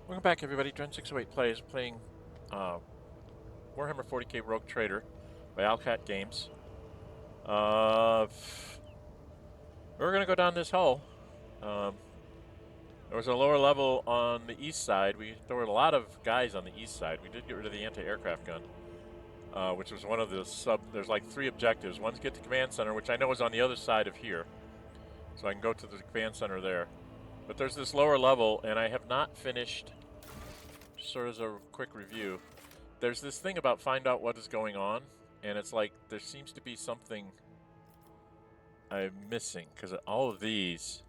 Welcome back, everybody. Dren608 Plays, playing Warhammer 40k Rogue Trader by Owlcat Games. We're going to go down this hole. There was a lower level on the east side. There were a lot of guys on the east side. We did get rid of the anti-aircraft gun, which was one of the There's like 3 objectives. One's get to command center, which I know is on the other side of here, so I can go to the command center there. But there's this lower level, and I have not finished. Sort of as a quick review, there's this thing about find out what is going on, and it's like there seems to be something I'm missing, because all of these,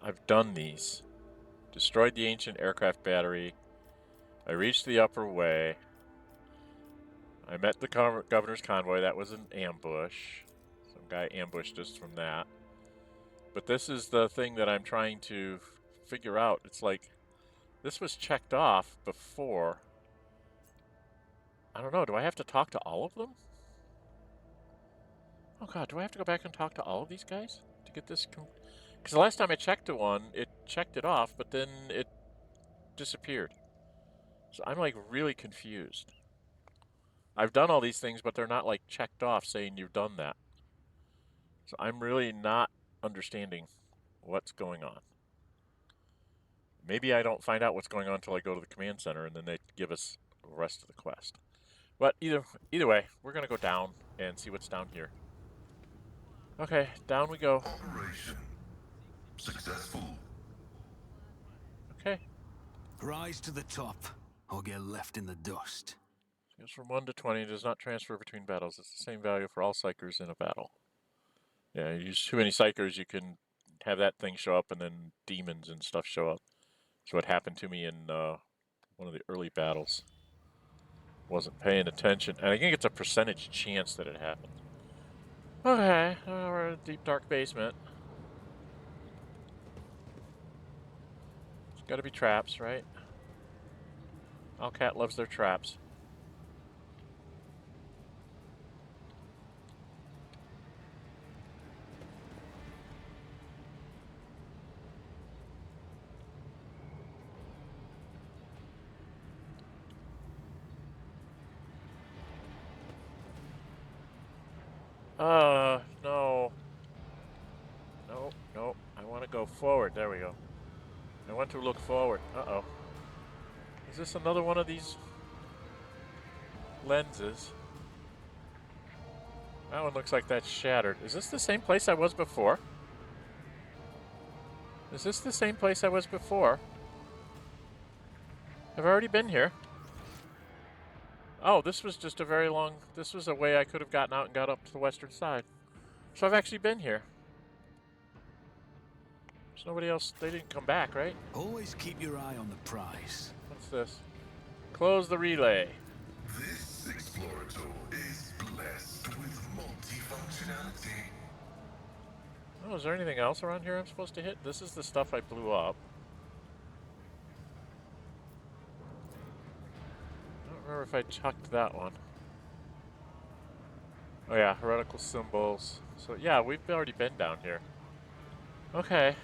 I've done these. Destroyed the ancient aircraft battery. I reached the upper way. I met the governor's convoy. That was an ambush. Some guy ambushed us from that. But this is the thing that I'm trying to figure out. It's like this was checked off before. I don't know. Do I have to talk to all of them? Oh god, do I have to go back and talk to all of these guys to get this? Because the last time I checked to one, it checked it off, but then it disappeared. So I'm like really confused. I've done all these things, but they're not like checked off saying you've done that. So I'm really not understanding what's going on. Maybe I don't find out what's going on until I go to the command center, and then they give us the rest of the quest. But either way, we're gonna go down and see what's down here. Okay, down we go. Operation successful. Okay. Rise to the top, or get left in the dust. It goes from 1 to 20. It does not transfer between battles. It's the same value for all psychers in a battle. Yeah, you use too many psychers, you can have that thing show up, and then demons and stuff show up. That's what happened to me in one of the early battles. Wasn't paying attention. And I think it's a percentage chance that it happened. Okay, we're in a deep, dark basement. It's gotta be traps, right? Owlcat loves their traps. No. No. I want to go forward. There we go. I want to look forward. Uh-oh. Is this another one of these lenses? That one looks like that's shattered. Is this the same place I was before? Is this the same place I was before? I've already been here. Oh, this was just a very long... This was a way I could have gotten out and got up to the western side. So I've actually been here. There's nobody else... They didn't come back, right? Always keep your eye on the prize. What's this? Close the relay. This explorator is blessed with multifunctionality. Oh, is there anything else around here I'm supposed to hit? This is the stuff I blew up. I don't remember if I chucked that one. Oh yeah, heretical symbols. So yeah, we've already been down here. Okay,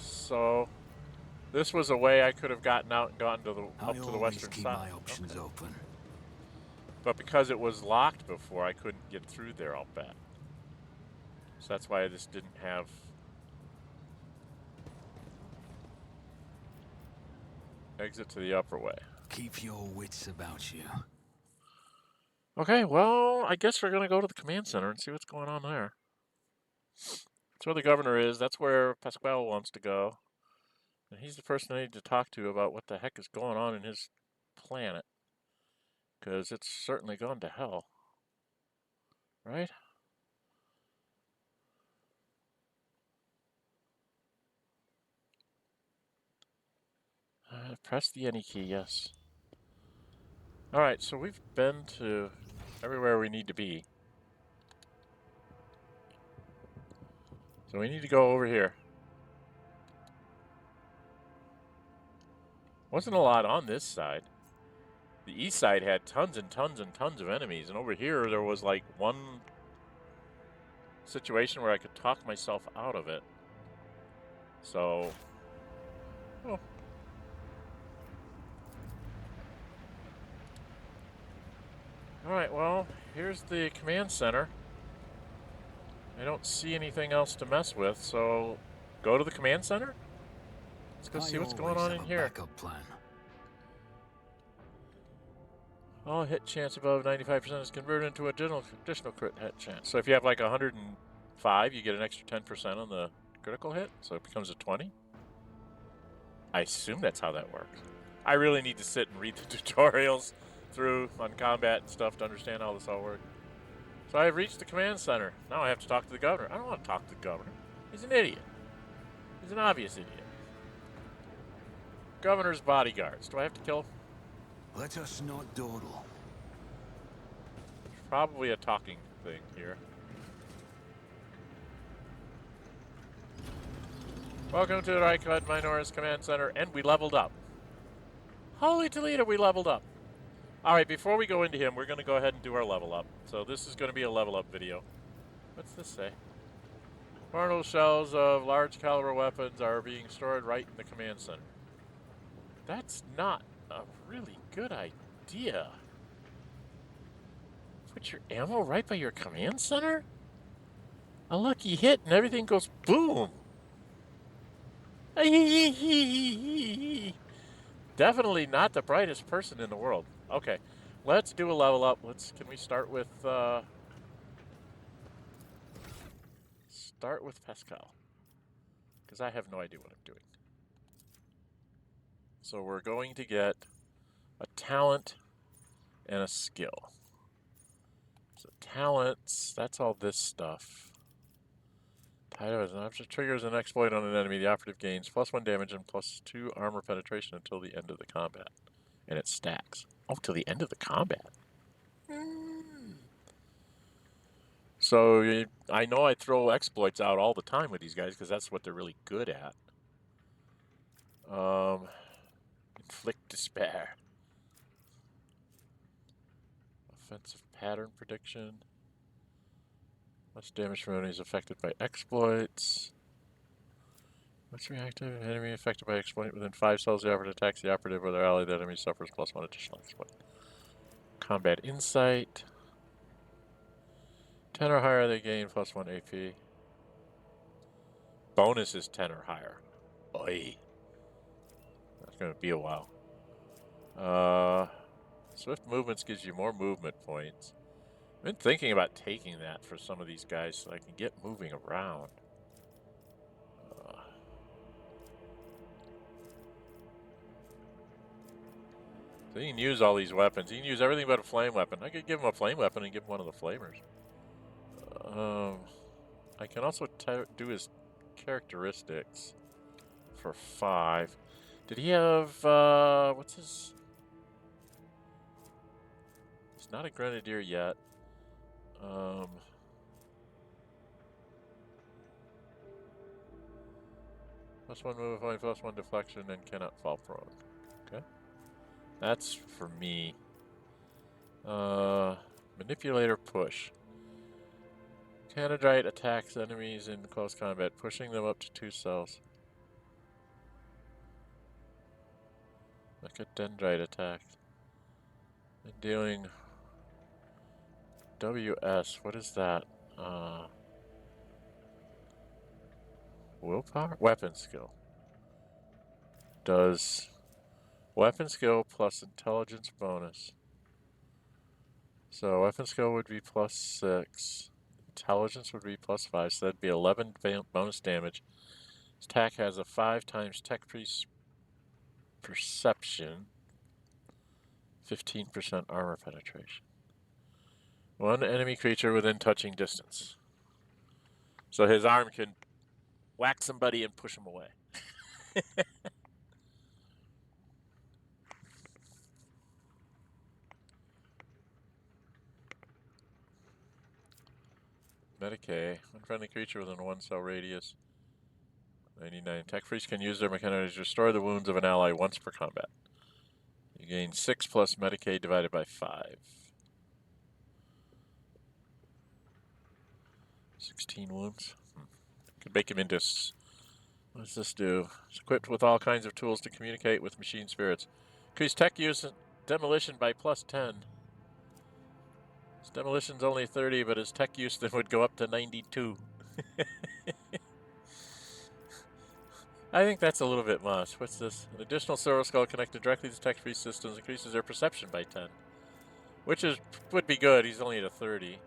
so this was a way I could have gotten out and gotten to up to the western keep side. my options open. But because it was locked before, I couldn't get through there, I'll bet. So that's why I just didn't have... exit to the upper way. Keep your wits about you. Okay, well, I guess we're going to go to the command center and see what's going on there. That's where the governor is. That's where Pasqal wants to go. And he's the person I need to talk to about what the heck is going on in his planet. Because it's certainly gone to hell. Right? Press the any key, yes. Alright, so we've been to everywhere we need to be. So we need to go over here. Wasn't a lot on this side. The east side had tons and tons and tons of enemies, and over here there was like one situation where I could talk myself out of it. So, oh. Alright, well, here's the command center. I don't see anything else to mess with, so go to the command center? Let's go see what's going on in here. Backup plan. All hit chance above 95% is converted into additional crit hit chance. So if you have like 105, you get an extra 10% on the critical hit, so it becomes a 20. I assume that's how that works. I really need to sit and read the tutorials through on combat and stuff to understand how this all works. So I have reached the command center. Now I have to talk to the governor. I don't want to talk to the governor. He's an idiot. He's an obvious idiot. Governor's bodyguards. Do I have to kill him? Let us not dawdle. Probably a talking thing here. Welcome to the Reichswehr Minoris Command Center, and we leveled up. Holy Toledo, we leveled up. Alright, before we go into him, we're going to go ahead and do our level up. So this is going to be a level up video. What's this say? Portable shells of large caliber weapons are being stored right in the command center. That's not a really good idea. Put your ammo right by your command center? A lucky hit and everything goes boom. Definitely not the brightest person in the world. Okay, let's do a level up. Can we start with Pasqal? Because I have no idea what I'm doing. So we're going to get a talent and a skill. So talents, that's all this stuff. Title as an object triggers an exploit on an enemy. The operative gains +1 damage and +2 armor penetration until the end of the combat. And it stacks. Oh, till the end of the combat. So I know I throw exploits out all the time with these guys because that's what they're really good at. Inflict despair. Offensive pattern prediction. Less damage from enemies affected by exploits. What's reactive? Enemy affected by exploit within 5 cells. The operative attacks the operative or their ally. The enemy suffers +1 additional exploit. Combat insight. 10 or higher, they gain +1 AP. Bonus is 10 or higher. Oi. That's going to be a while. Swift movements gives you more movement points. I've been thinking about taking that for some of these guys so I can get moving around. So you can use all these weapons. You can use everything but a flame weapon. I could give him a flame weapon and give him one of the flamers. I can also do his characteristics for 5. Did he have, what's his? He's not a grenadier yet. +1 move point, +1 deflection, and cannot fall prone. Okay. That's for me. Manipulator push. Canadrite attacks enemies in close combat, pushing them up to 2 cells. Like a dendrite attack. And dealing WS, what is that? Willpower? Weapon skill. Does weapon skill plus intelligence bonus. So weapon skill would be +6. Intelligence would be +5, so that'd be 11 bonus damage. His attack has a 5 times tech perception, 15% armor penetration. 1 enemy creature within touching distance. So his arm can whack somebody and push him away. Medicae. 1 friendly creature within a 1 cell radius. 99. Tech freaks can use their mechanics to restore the wounds of an ally once per combat. You gain 6 plus Medicae divided by 5. 16 wounds. Could make him into What does this do? It's equipped with all kinds of tools to communicate with machine spirits. Increase tech use and demolition by +10. His demolition's only 30, but his tech use then would go up to 92. I think that's a little bit much. What's this? An additional Silver Skull connected directly to tech-free systems increases their perception by 10. Which would be good. He's only at a 30.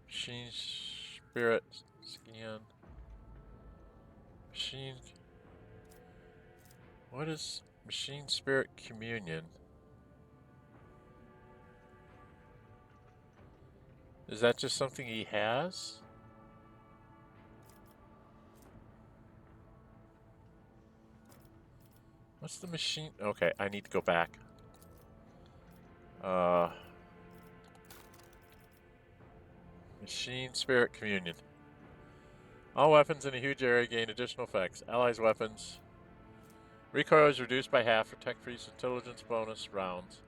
Machine Spirit Scan. Machine... What is Machine Spirit Communion? Is that just something he has? What's the machine? Okay, I need to go back. Machine Spirit Communion. All weapons in a huge area gain additional effects. Allies' weapons. Recoil is reduced by half for tech-free intelligence bonus rounds.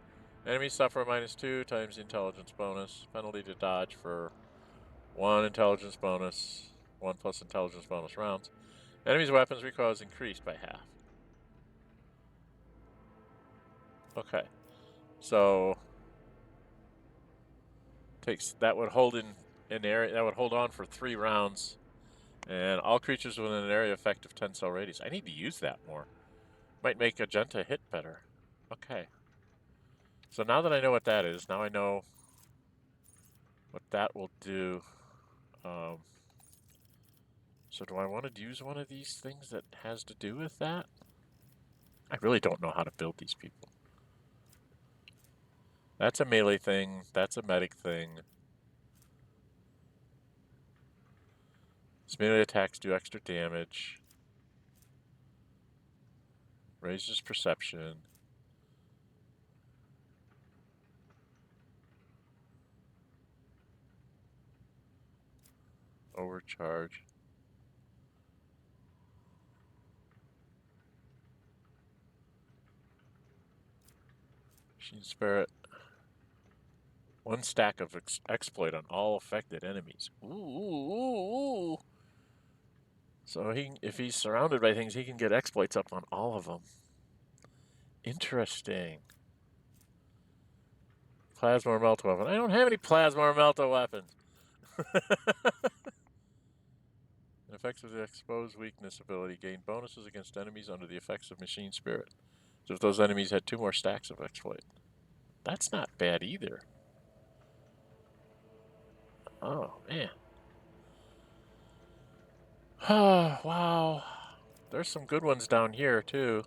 Enemies suffer -2 times the intelligence bonus. Penalty to dodge for 1 intelligence bonus. 1 plus intelligence bonus rounds. Enemies' weapons recoil is increased by half. Okay. So that would hold in an area that would hold on for 3 rounds. And all creatures within an area effect of 10 cell radius. I need to use that more. Might make Argenta hit better. Okay. So now that I know what that is, now I know what that will do. So do I want to use one of these things that has to do with that? I really don't know how to build these people. That's a melee thing. That's a medic thing. These melee attacks do extra damage. Raises perception. Overcharge. Machine Spirit. 1 stack of exploit on all affected enemies. Ooh. So if he's surrounded by things, he can get exploits up on all of them. Interesting. Plasma or Melta weapon. I don't have any Plasma or Melta weapons. An effects of the exposed weakness ability gain bonuses against enemies under the effects of Machine Spirit. So if those enemies had 2 more stacks of exploit. That's not bad either. Oh, man. Wow. There's some good ones down here, too.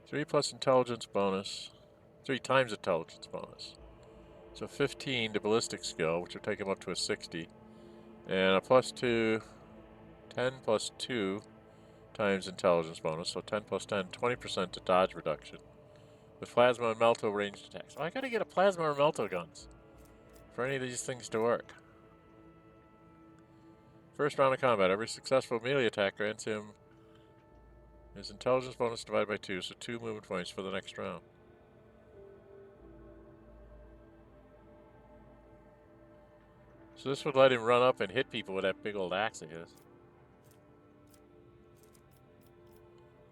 Three plus intelligence bonus. 3 times intelligence bonus. So 15 to ballistic skill, which will take him up to a 60. And a +2, 10 plus 2 times intelligence bonus. So 10 plus 10, 20% to dodge reduction. With plasma and melto ranged attacks. Oh, I gotta get a plasma or melto guns for any of these things to work. First round of combat. Every successful melee attack grants him his intelligence bonus divided by 2, so 2 movement points for the next round. So this would let him run up and hit people with that big old axe of his.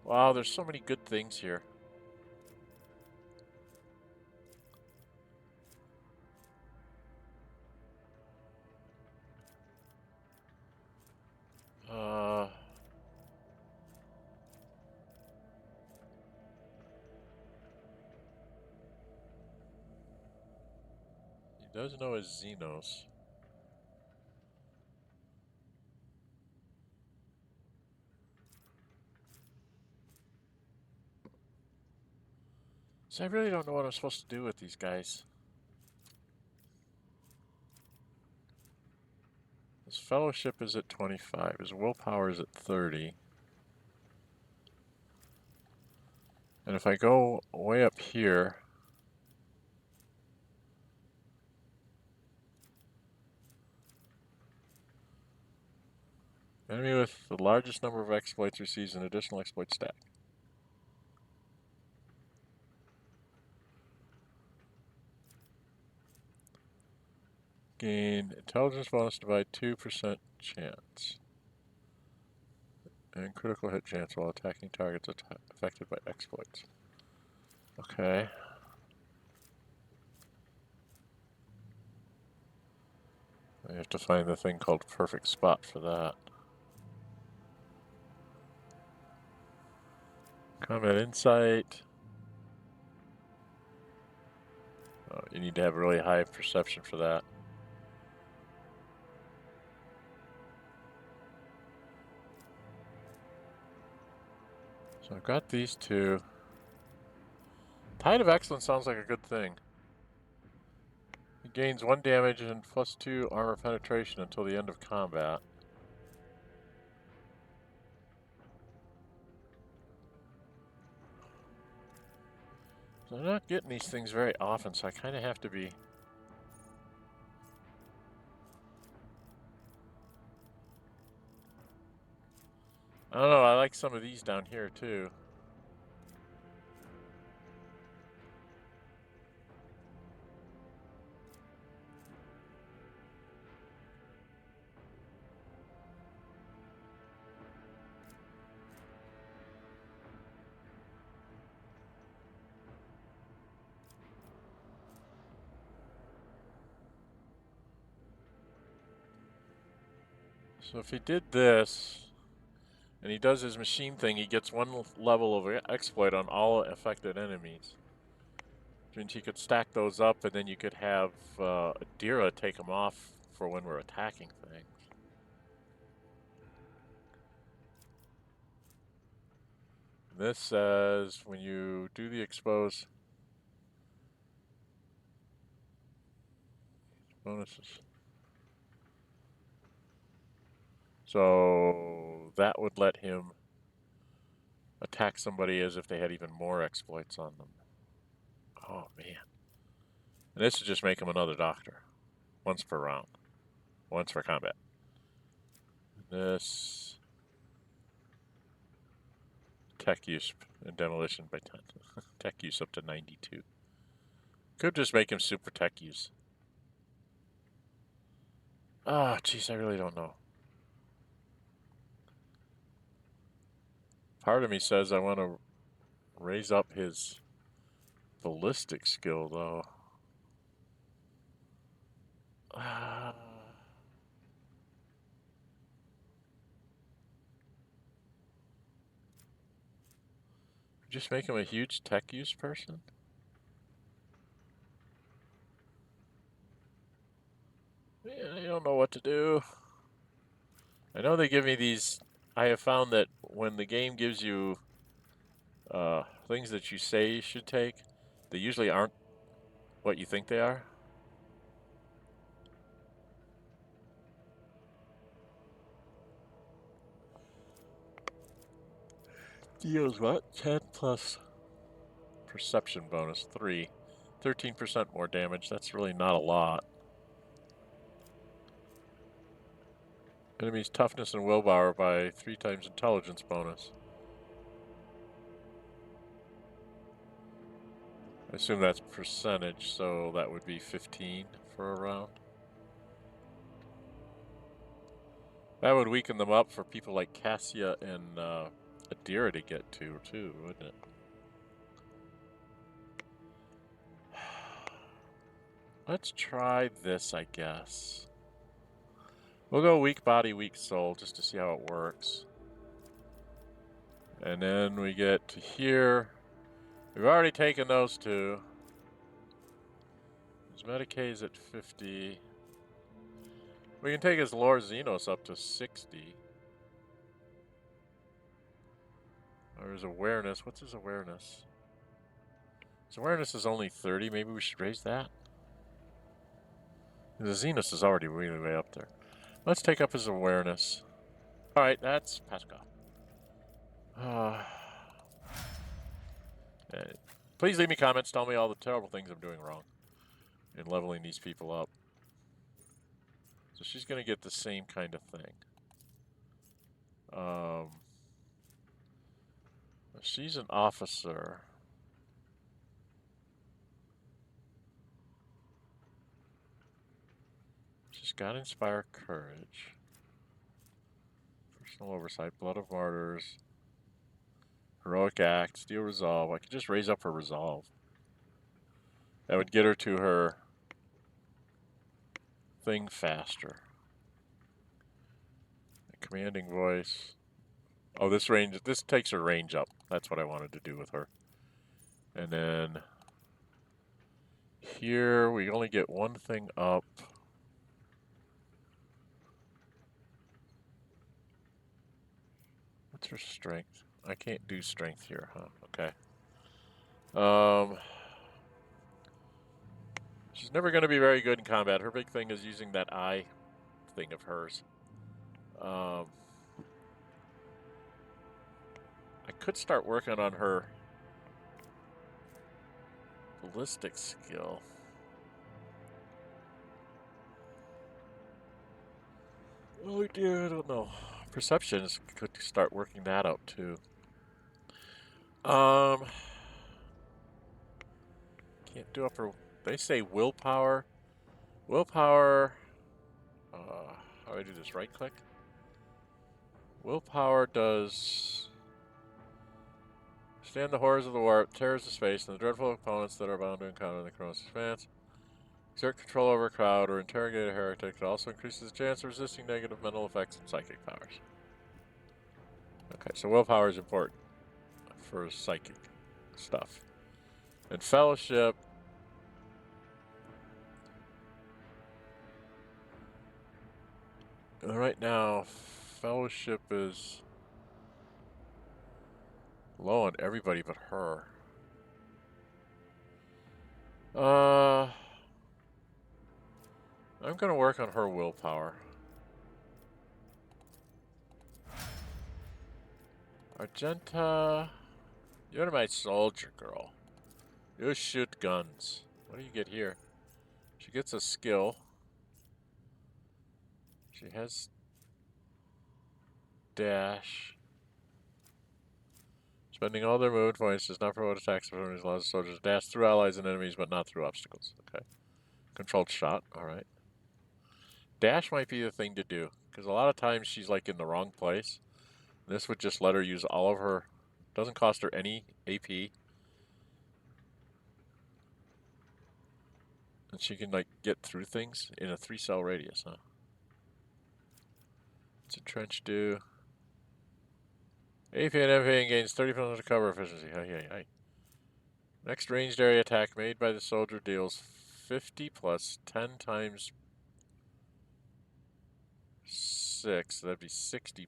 Wow, there's so many good things here. He does know his Xenos. So I really don't know what I'm supposed to do with these guys. His fellowship is at 25. His willpower is at 30. And if I go way up here, Enemy with the largest number of exploits receives an additional exploit stack. Gain intelligence bonus, divide 2% chance. And critical hit chance while attacking targets affected by exploits. Okay. I have to find the thing called perfect spot for that. Combat insight. Oh, you need to have really high perception for that. So I've got these two. Tide of Excellence sounds like a good thing. It gains 1 damage and +2 armor penetration until the end of combat. So I'm not getting these things very often, so I kind of have to be... I don't know, I like some of these down here too. So if he did this, and he does his machine thing, he gets 1 level of exploit on all affected enemies. Which means he could stack those up, and then you could have Idira take them off for when we're attacking things. This says when you do the expose bonuses. So that would let him attack somebody as if they had even more exploits on them. Oh, man. And this would just make him another doctor. Once per round. Once for combat. This... Tech use and demolition by 10. Tech use up to 92. Could just make him super tech use. Ah, jeez, I really don't know. Part of me says I want to raise up his ballistic skill, though. Just make him a huge tech use person? Yeah, I don't know what to do. I know they give me these. I have found that when the game gives you things that you say you should take, they usually aren't what you think they are. Deals what? 10 plus perception bonus, 3. 13% more damage. That's really not a lot. Enemy's toughness and willpower by 3 times intelligence bonus. I assume that's percentage, so that would be 15 for a round. That would weaken them up for people like Cassia and Idira to get to, too, wouldn't it? Let's try this, I guess. We'll go weak body, weak soul, just to see how it works. And then we get to here. We've already taken those 2. His Medicaid's at 50. We can take his Lord Xenos up to 60. Or his awareness. What's his awareness? His awareness is only 30. Maybe we should raise that. The Xenos is already really way up there. Let's take up his awareness. Alright, that's Pasqal. Please leave me comments. Tell me all the terrible things I'm doing wrong in leveling these people up. So she's going to get the same kind of thing. She's an officer. She's got Inspire Courage. Personal Oversight, Blood of Martyrs. Heroic Act, Steel Resolve. I could just raise up her Resolve. That would get her to her thing faster. A commanding voice. Oh, this takes her range up. That's what I wanted to do with her. And then here we only get one thing up. What's her strength? I can't do strength here, huh? Okay. She's never going to be very good in combat. Her big thing is using that eye thing of hers. I could start working on her ballistic skill. Oh dear, I don't know. Perceptions could start working that out too. Can't do up her. They say willpower. Willpower. How do I do this? Right click. Willpower does stand the horrors of the warp, terrors of space, and the dreadful opponents that are bound to encounter in the Koronus Expanse. Exert control over a crowd or interrogate a heretic. It also increases the chance of resisting negative mental effects and psychic powers. Okay, so willpower is important for psychic stuff. And fellowship. Right now, fellowship is low on everybody but her. I'm gonna work on her willpower. Argenta, you're my soldier girl. You shoot guns. What do you get here? She gets a skill. She has dash. Spending all their movement points does not promote attacks of enemies, allows soldiers to dash through allies and enemies, but not through obstacles. Okay. Controlled shot. Alright. Dash might be the thing to do, because a lot of times she's like in the wrong place. This would just let her use all of her. Doesn't cost her any AP. And she can like get through things in a 3-cell radius, huh? What's a trench do? AP and MP gains 30% cover efficiency. Hi. Next ranged area attack made by the soldier deals 50 plus 10 times 6. So that'd be 60.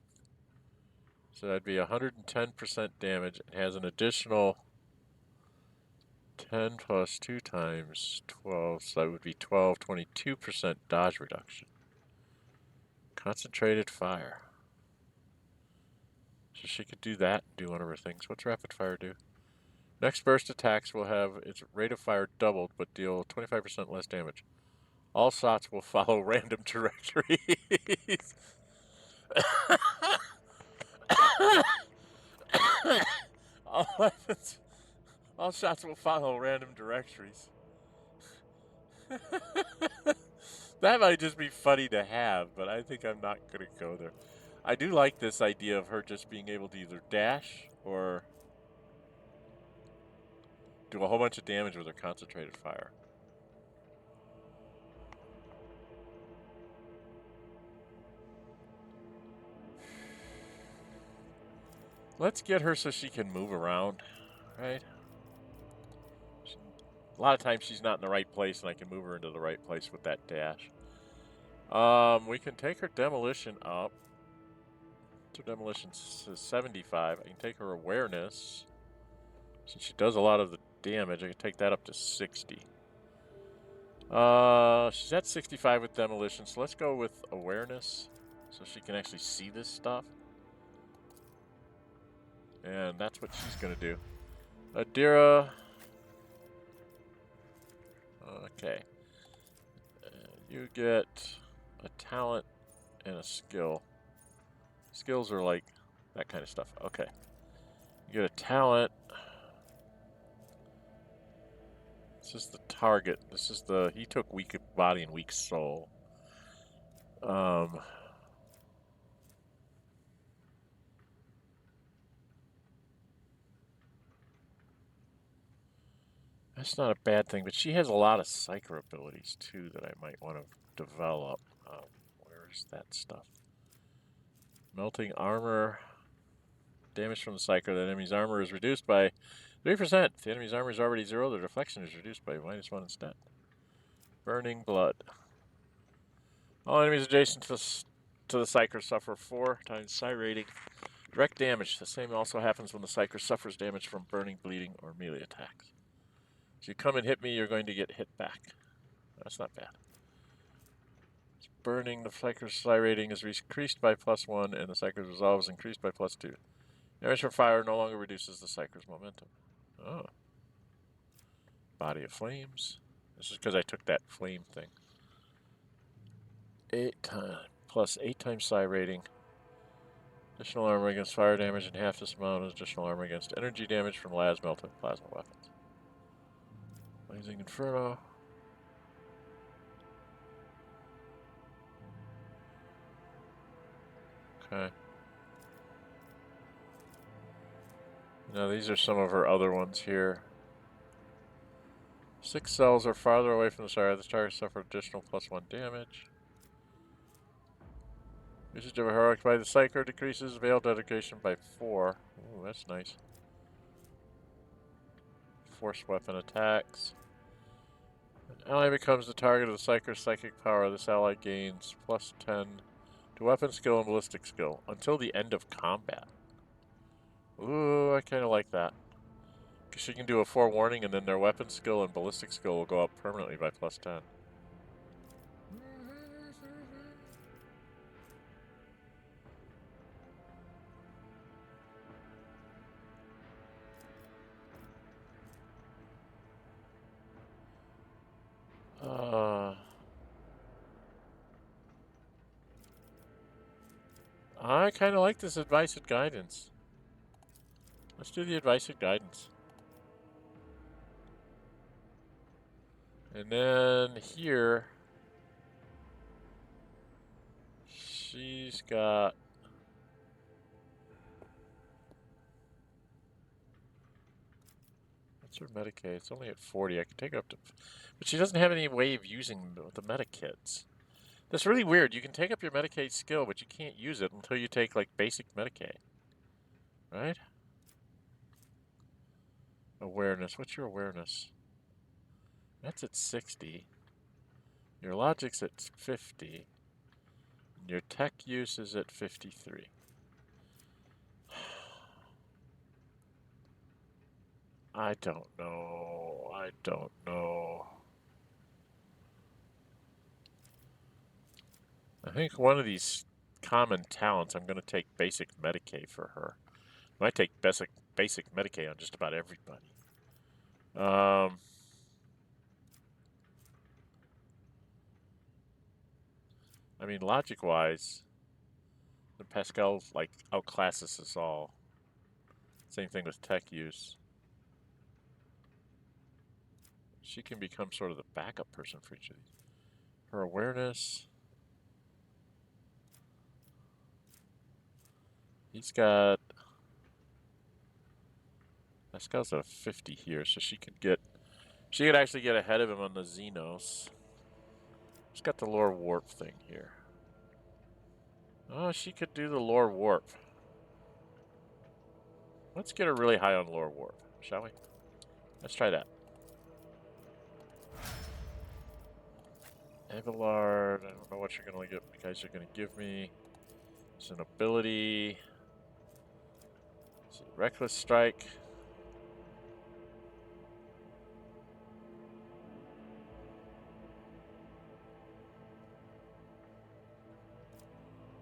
So that'd be 110% damage. It has an additional 10 plus 2 times 12. So that would be 12, 22% dodge reduction. Concentrated fire. So she could do that and do one of her things. What's rapid fire do? Next burst attacks will have its rate of fire doubled, but deal 25% less damage. All shots will follow random directories. All shots will follow random directories. That might just be funny to have, but I think I'm not going to go there. I do like this idea of her just being able to either dash or do a whole bunch of damage with her concentrated fire. Let's get her so she can move around, right? A lot of times she's not in the right place, and I can move her into the right place with that dash. We can take her demolition up. So demolition is 75. I can take her awareness. Since she does a lot of the damage, I can take that up to 60. She's at 65 with demolition, so let's go with awareness so she can actually see this stuff. And that's what she's going to do. Idira. Okay. You get a talent and a skill. Skills are like that kind of stuff. Okay. You get a talent. This is the target. This is the... He took weak body and weak soul. That's not a bad thing, but she has a lot of psyker abilities too that I might want to develop. Where's that stuff? Melting armor. Damage from the psyker. The enemy's armor is reduced by 3%. If the enemy's armor is already 0, the deflection is reduced by -1 instead. Burning blood. All enemies adjacent to the psyker suffer 4 times psi rating. Direct damage. The same also happens when the psyker suffers damage from burning, bleeding, or melee attacks. If you come and hit me, you're going to get hit back. That's not bad. Burning, the psyker's psi rating is increased by +1, and the psyker's resolve is increased by +2. Damage from fire no longer reduces the psyker's momentum. Oh. Body of flames. This is because I took that flame thing. 8 times plus 8 times psi rating. Additional armor against fire damage and half this amount is additional armor against energy damage from las melted plasma weapons. Blazing Inferno. Okay. Now these are some of her other ones here. 6 cells are farther away from the target. The target suffered additional +1 damage. Usage of a heroic by the psyker decreases veil dedication by 4. Ooh, that's nice. Force weapon attacks. An ally becomes the target of the psyker's psychic power. This ally gains +10 to weapon skill and ballistic skill until the end of combat. Ooh, I kind of like that. Because she can do a forewarning and then their weapon skill and ballistic skill will go up permanently by +10. I kind of like this advice and guidance. Let's do the advice and guidance. And then here, she's got... What's her Medicaid? It's only at 40. I can take her up to... But she doesn't have any way of using the Medikits. That's really weird. You can take up your Medicaid skill, but you can't use it until you take, like, basic Medicaid. Right? Awareness. What's your awareness? That's at 60. Your logic's at 50. And your tech use is at 53. I don't know. I don't know. I think one of these common talents, I'm going to take basic Medicaid for her. I might take basic Medicaid on just about everybody. I mean, logic-wise, the Pasqal, like, outclasses us all. Same thing with tech use. She can become sort of the backup person for each of these. Her awareness. He's got... Pascal's at a 50 here, so she could get... She could actually get ahead of him on the Xenos. She's got the lore warp thing here. Oh, she could do the lore warp. Let's get her really high on lore warp, shall we? Let's try that. Abelard, I don't know what you're gonna get. You guys are gonna give me. It's an ability. It's a reckless strike.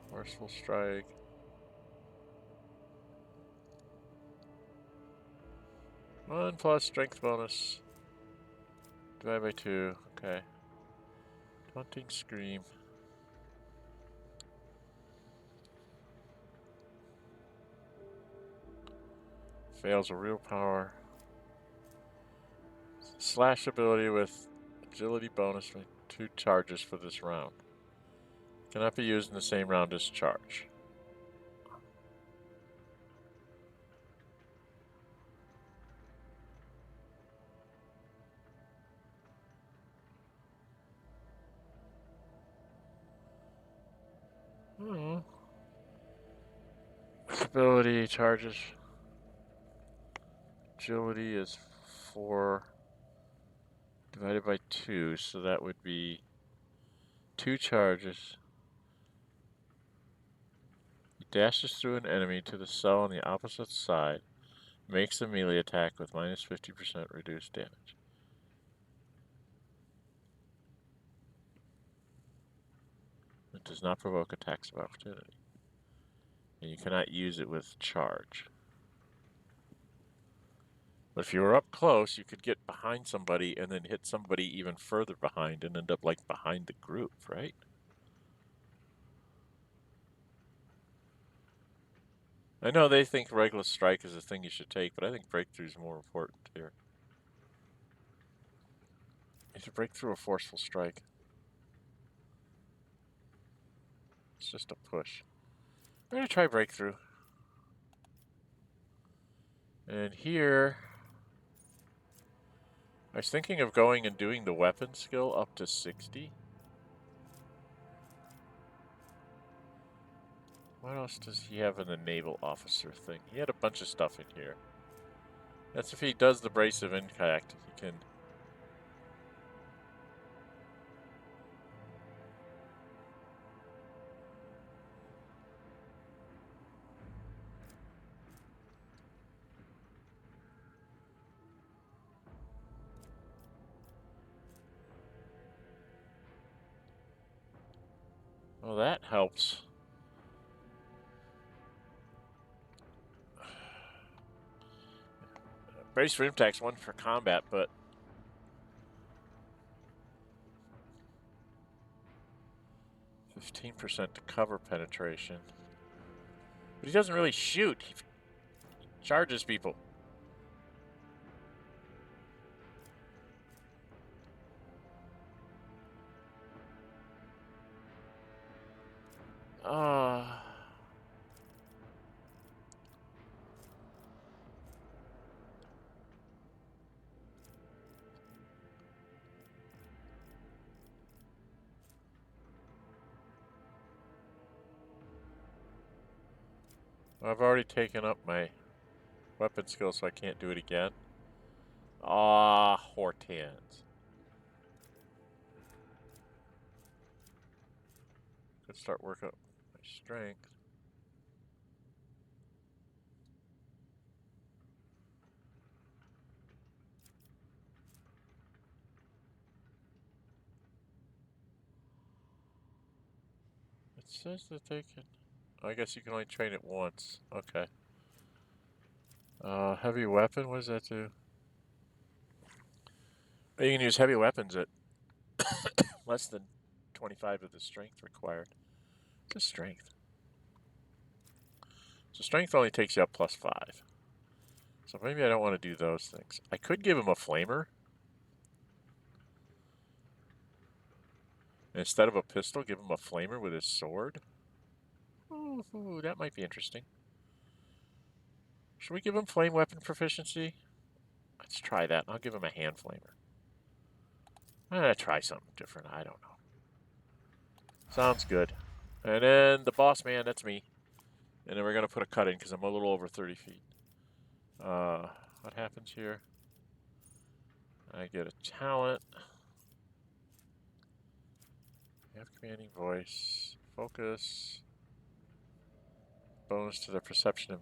Forceful strike. One plus strength bonus. Divided by 2. Okay. Taunting scream. Fails a real power. Slash ability with agility bonus for 2 charges for this round. Cannot be used in the same round as charge. Ability charges. Agility is 4 divided by 2, so that would be 2 charges. He dashes through an enemy to the cell on the opposite side, makes a melee attack with minus 50% reduced damage. It does not provoke attacks of opportunity. And you cannot use it with charge. But if you were up close, you could get behind somebody and then hit somebody even further behind and end up like behind the group, right? I know they think regular strike is the thing you should take, but I think breakthrough is more important here. You should break through a forceful strike. It's just a push. I'm going to try breakthrough. And here, I was thinking of going and doing the weapon skill up to 60. What else does he have in the naval officer thing? He had a bunch of stuff in here. That's if he does the abrasive impact, he can... Well, that helps. Brace for impact's 1 for combat, but... %15% to cover penetration. But he doesn't really shoot. He charges people. I've already taken up my weapon skill, so I can't do it again. Hortense. Could start working up my strength. It says that they can... I guess you can only train it once. Okay. Heavy weapon, what does that do? You can use heavy weapons at less than 25 of the strength required. Just strength. So strength only takes you up +5. So maybe I don't want to do those things. I could give him a flamer. Instead of a pistol, give him a flamer with his sword. Ooh, that might be interesting. Should we give him flame weapon proficiency? Let's try that. I'll give him a hand flamer. I'm going to try something different. I don't know. Sounds good. And then the boss man, that's me. And then we're going to put a cut in because I'm a little over 30 feet. What happens here? I get a talent. I have commanding voice. Focus. Bonus to the perception of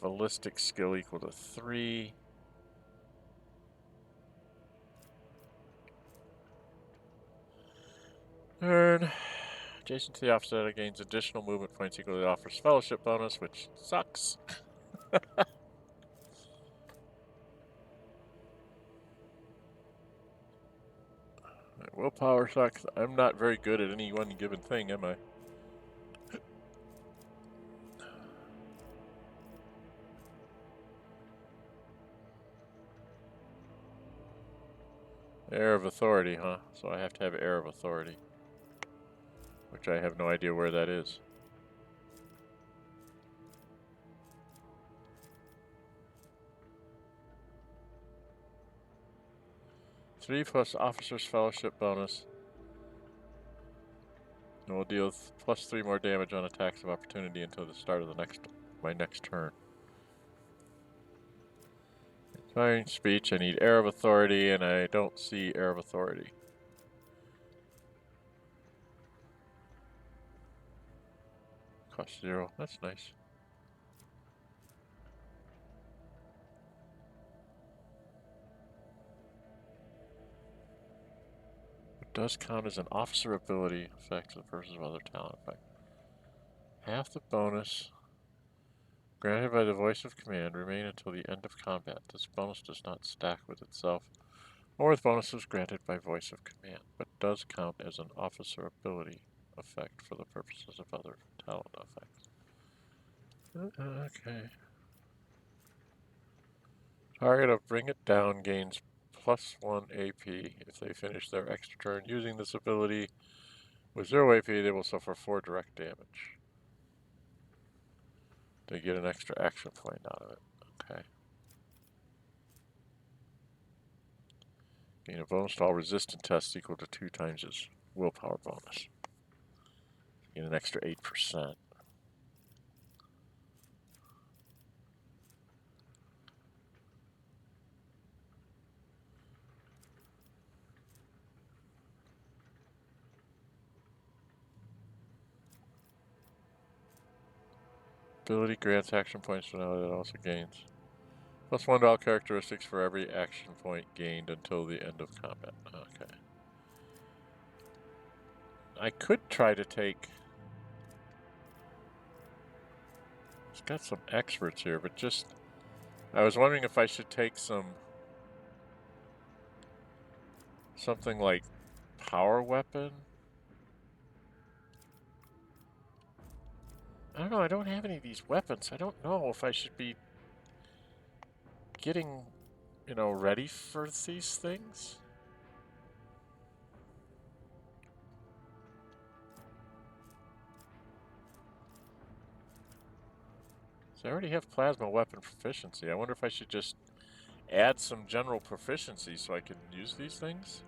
ballistic skill equal to 3. Turn. Adjacent to the officer gains additional movement points equal to the officer's fellowship bonus, which sucks. Willpower sucks. I'm not very good at any one given thing, am I? Air of Authority, huh? So I have to have Air of Authority. Which I have no idea where that is. Three plus Officer's Fellowship bonus. And we'll deal plus 3 more damage on attacks of opportunity until the start of my next turn. Inspiring speech, I need Air of Authority, and I don't see Air of Authority. Cost 0, that's nice. It does count as an officer ability effect for the purposes of other talent effect. Half the bonus granted by the voice of command remain until the end of combat. This bonus does not stack with itself or with bonuses granted by voice of command, but does count as an officer ability effect for the purposes of other talent effects. Okay. Target of Bring It Down gains plus 1 AP if they finish their extra turn using this ability. With 0 AP, they will suffer 4 direct damage. They get an extra action point out of it. Okay. Gain a bonus to all resistant tests equal to 2 times his willpower bonus. Gain an extra 8%. Ability grants action points for now. It also gains plus 1 to all characteristics for every action point gained until the end of combat. Okay. I could try to take... It's got some experts here, but just... I was wondering if I should take something like power weapon. I don't know, I don't have any of these weapons. I don't know if I should be getting, you know, ready for these things. So I already have plasma weapon proficiency. I wonder if I should just add some general proficiency so I can use these things.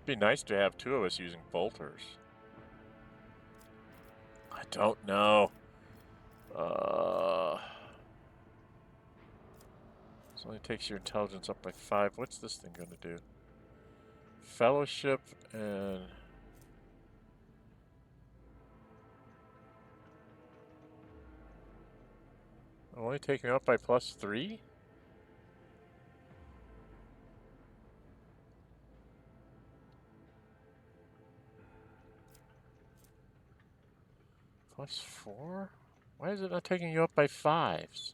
It'd be nice to have 2 of us using bolters. I don't know. This only takes your intelligence up by 5. What's this thing going to do? Fellowship and... Only taking me up by plus 3? Plus 4? Why is it not taking you up by 5s?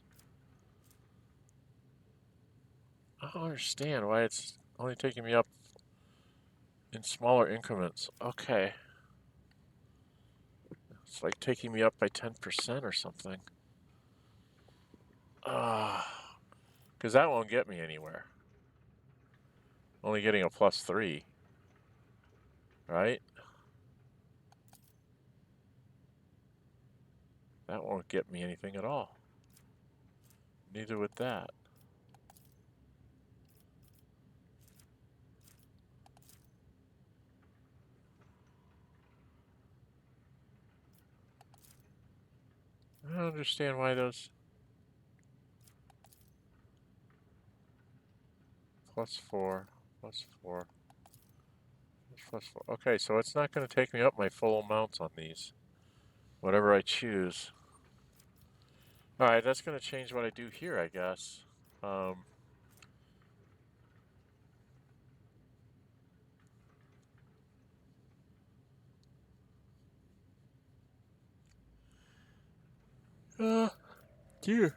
I don't understand why it's only taking me up in smaller increments. Okay. It's like taking me up by 10% or something. Because that won't get me anywhere. Only getting a plus 3. Right? That won't get me anything at all. Neither would that. I don't understand why those... Plus 4, plus 4, plus 4. Okay, so it's not going to take me up my full amounts on these. Whatever I choose. Alright, that's going to change what I do here, I guess. Dear.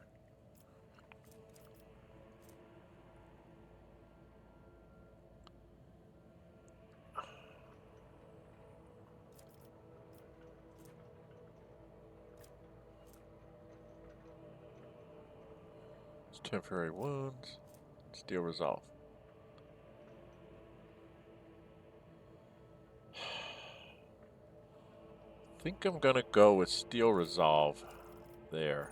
Temporary wounds. Steel resolve. I think I'm gonna go with steel resolve there.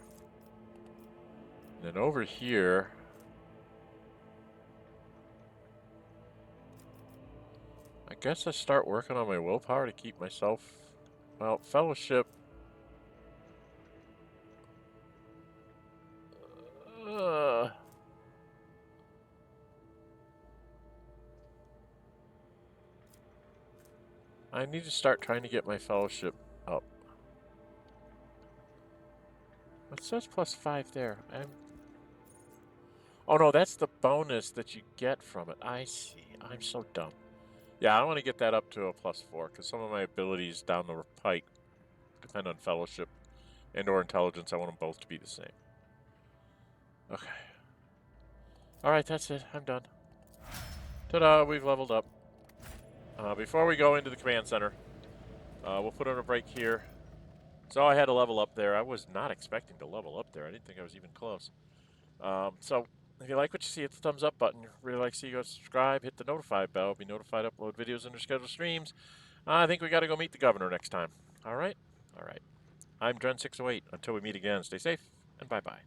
And then over here, I guess I start working on my willpower to keep myself, well, fellowship. I need to start trying to get my fellowship up. It says +5 there. Oh no, that's the bonus that you get from it. I see. I'm so dumb. Yeah, I want to get that up to a +4 because some of my abilities down the pike depend on fellowship and or intelligence. I want them both to be the same. Okay. Alright, that's it. I'm done. Ta-da, we've leveled up. Before we go into the command center, we'll put on a break here. So I had to level up there. I was not expecting to level up there. I didn't think I was even close. So if you like what you see, hit the thumbs up button. Really like to see you go subscribe, hit the notify bell, be notified, upload videos under scheduled streams. I think we got to go meet the governor next time. All right? All right. I'm Dren608. Until we meet again, stay safe and bye-bye.